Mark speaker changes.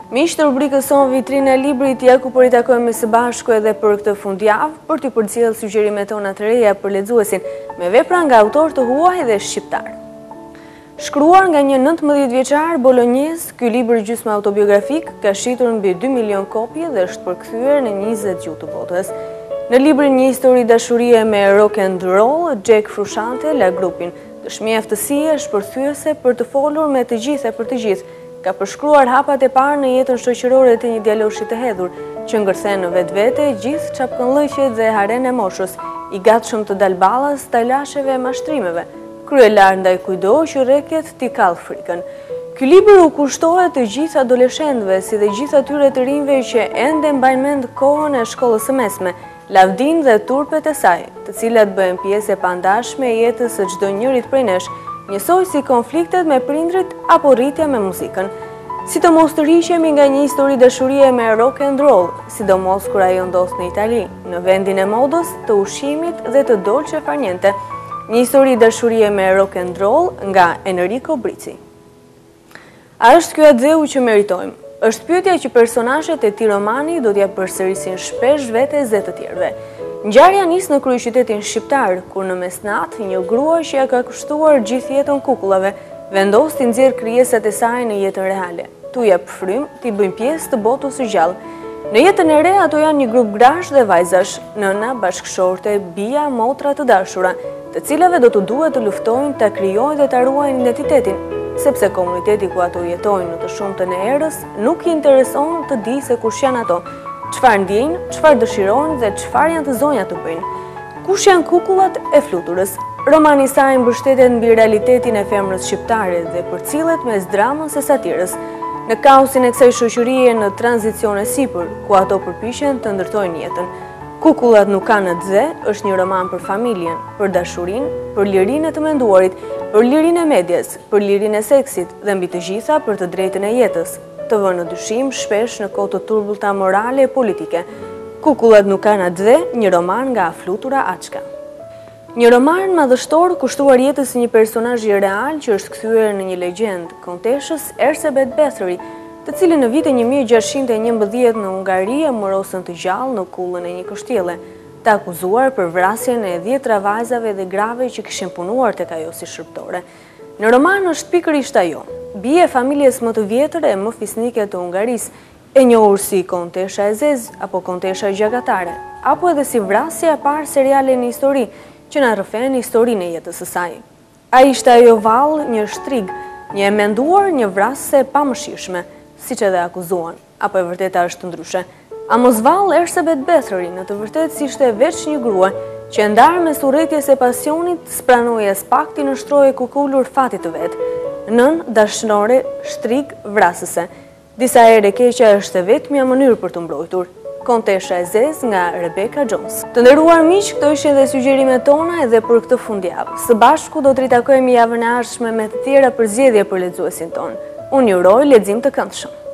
Speaker 1: Miq të rubrikës son Vitrina e Librit, ja ku po i takojmë së bashku edhe për këtë fundjavë për t'i përcjellë sugjerimet tona të reja për lexuesin me vepra nga autor të huaj dhe shqiptar. Shkruar nga një 19 vjeçar bolonjez, ky libër gjysmë autobiografik ka shitur mbi 2 milion kopje dhe është përkthyer në 20 gjuhë të botës. Në librin Një histori dashurie me rock and roll, Jack Frusciante la grupin dëshmi aftësie shpërthyese për të folur me të gjithë e për të gjithë. Ka përshkruar hapat e parë në jetën shoqërore të një djaloshi të hedhur, që ngërthen në vetvete gjithë çapkënllëqet dhe haren e moshës, i gatshëm të dalë ballas talasheve e mashtrimeve, kryelar ndaj kujdo që rreket t'i kall frikën. Ky libër u kushtohet të gjithë adoleshentëve, si dhe gjithë atyre të rinjve që ende mbajnë mend kohën e shkollës së mesme, lavdin dhe turpet e saj, të cilat bëhen pjesë e pandashme e jetës së çdo njërit prej nesh, njësoj si konfliktet me prindrit apo rritja me muzikën. Sidomos të rishemi nga një histori dashurie me rock and roll, sidomos kur ajo ndos në Itali, në vendin e modës, të ushqimit dhe të dolce far niente. Një histori dashurie me rock and roll nga Enrico Brizi. A është ky Adzeu që meritojmë? Është pyetja që personazhet e këtij romani do t'ja përsërisin shpesh vetes dhe të tjerëve. Ngjarja nis në kryeqytetin shqiptar, kur në mesnat një grua që ja ka kushtuar gjithë jetën kukullave, vendos t'i nxjerrë krijesat e saj në jetën reale. Tu jep frym, t'i bëjnë pjesë të botës së gjallë. Në jetën e re ato janë një grup grash dhe vajzash, nëna, bashkëshorte, bija, motra të dashura, të cilave do të duhet të luftojnë ta krijojnë dhe ta ruajnë identitetin, sepse komuniteti ku ato jetojnë në të shumtën e erës nuk i intereson të di se kush janë ato, çfarë ndjejnë, çfarë dëshirojnë dhe çfarë janë të zonja të bëjnë. Kush janë kukullat e fluturës? Romani i saj mbështetet mbi realitetin e femrës shqiptare dhe përcillet mes dramës e satirës, në kaosin e kësaj shoqërie në tranzicion e sipër, ku ato përpiqen të ndërtojnë jetën. Kukullat nuk kanë dze është një roman për familjen, për dashurinë, për lirinë e të menduarit, për lirinë e medias, për lirinë e seksit dhe mbi të gjitha për të drejtën e jetës, të vënë në dyshim shpesh në kohë të turbullta morale e politike. Kukullat nuk kanë dze, një roman nga Flutura Açka. Një roman madhështor kushtuar jetës së një personazhi real që është kthyer në një legjend, konteshës Erzsébet Bethëri, të cilën në vitin 1611 në Ungari e morosën të gjallë në kullën e një kështjelle, të akuzuar për vrasjen e 10 vajzave dhe grave që kishin punuar tek ajo si shërbëtore. Në roman është pikërisht ajo, bie e familjes më të vjetër e më fisnike të Ungarisë, e njohur si Kontesha e Zezë apo Kontesha Gjagatare, apo edhe si vrasja e parë seriale në histori që na rrëfen historinë e jetës së saj. Ai ishte ajo vallë, një shtrig, një e menduar, një vrasëse e pamëshirshme, siç edhe akuzuan, apo e vërteta është ndryshe. A mos vallë Erzsébet Bethëri në të vërtetë si ishte veç një grua që e ndarë mes urrëties e pasionit, spranoi as pak të nështroje kukullur fatit të vet. Nën, dashnore, shtrig, vrasëse. Disa herë e keqja është e vetmja mënyrë për të mbrojtur. Kontesha e Zezë nga Rebecca Jones. Të nderuar miq, këto ishin dhe sugjerimet tona edhe për këtë fundjavë. Së bashku do të ritakojmë javën e ardhshme me të tjera përzgjedhje për lexuesin ton. Unë ju uroj lexim të këndshëm.